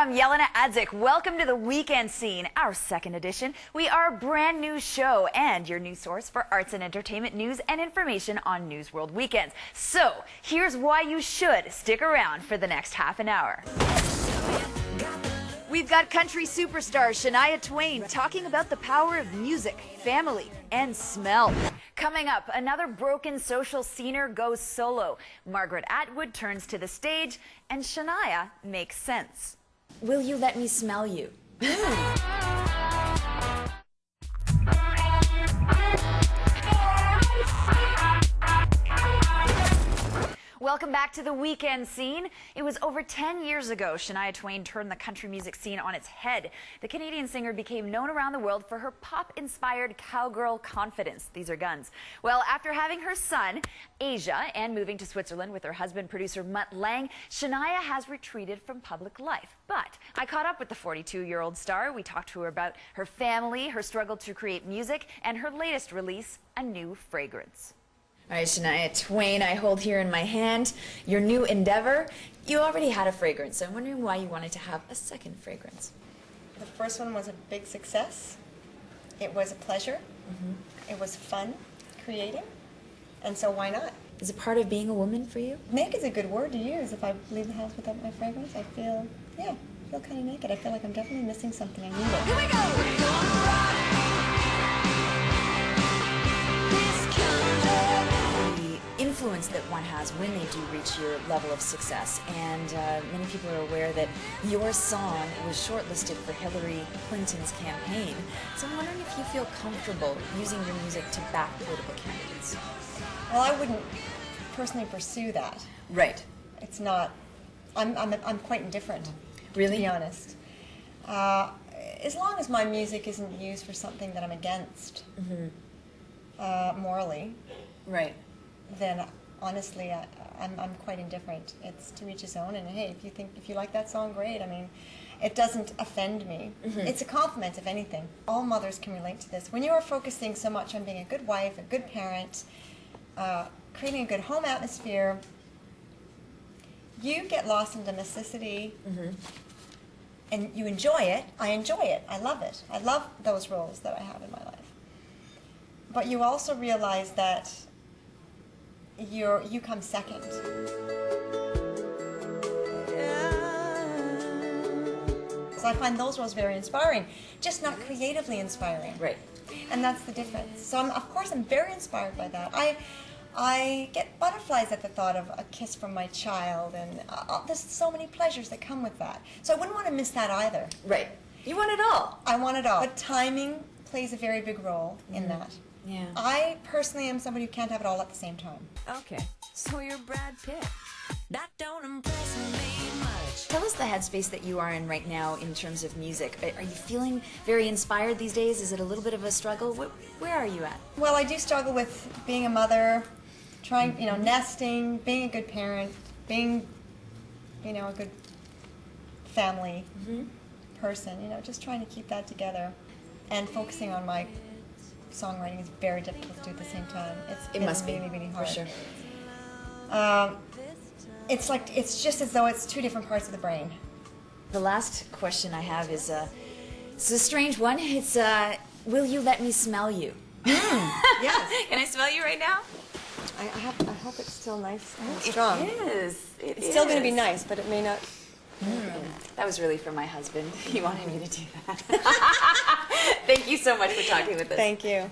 I'm Yelena Adzik. Welcome to the Weekend Scene, our second edition. We are a brand new show and your new source for arts and entertainment news and information on News World Weekends. So, here's why you should stick around for the next half an hour. We've got country superstar Shania Twain talking about the power of music, family, and smell. Coming up, another broken social scener goes solo. Margaret Atwood turns to the stage, and Shania makes sense. Will you let me smell you? Welcome back to the Weekend Scene. It was over 10 years ago Shania Twain turned the country music scene on its head. The Canadian singer became known around the world for her pop-inspired cowgirl confidence. These are guns. Well, after having her son, Asia, and moving to Switzerland with her husband, producer Mutt Lange, Shania has retreated from public life. But I caught up with the 42-year-old star. We talked to her about her family, her struggle to create music, and her latest release, a new fragrance. All right, Shania Twain, I hold here in my hand your new endeavor. You already had a fragrance, so I'm wondering why you wanted to have a second fragrance. The first one was a big success. It was a pleasure. It was fun creating, and so why not? Is it part of being a woman for you? Naked is a good word to use. If I leave the house without my fragrance, I feel, yeah, I feel kind of naked. I feel like I'm definitely missing something. I need it. Here we go! Influence that one has when they do reach your level of success, and many people are aware that your song was shortlisted for Hillary Clinton's campaign. So I'm wondering if you feel comfortable using your music to back political candidates. Well, I wouldn't personally pursue that. Right. It's not. I'm quite indifferent. Really? To be honest. As long as my music isn't used for something that I'm against, morally. Right. Then honestly, I'm quite indifferent. It's to each his own, and hey, if you like that song, great. I mean, it doesn't offend me. It's a compliment, if anything. All mothers can relate to this. When you are focusing so much on being a good wife, a good parent, creating a good home atmosphere, you get lost in domesticity, and you enjoy it. I enjoy it. I love it. I love those roles that I have in my life. But you also realize that you come second. So I find those roles very inspiring, just not creatively inspiring. Right. And that's the difference. So of course I'm very inspired by that. I get butterflies at the thought of a kiss from my child, and there's so many pleasures that come with that. So I wouldn't want to miss that either. Right. You want it all. I want it all. But timing plays a very big role in that. Yeah. I personally am somebody who can't have it all at the same time. Okay, so you're Brad Pitt. That don't impress me much. Tell us the headspace that you are in right now in terms of music. Are you feeling very inspired these days? Is it a little bit of a struggle? Where are you at? Well, I do struggle with being a mother, trying, nesting, being a good parent, being, a good family person, just trying to keep that together and focusing on my songwriting is very difficult to do at the same time. It must really, be really hard. for sure. It's just as though it's two different parts of the brain. The last question I have is it's a strange one. It's will you let me smell you? Yes. Can I smell you right now? I hope it's still nice and strong. It is. It's still going to be nice, but it may not. That was really for my husband. He wanted me to do that. Thank you so much for talking with us. Thank you.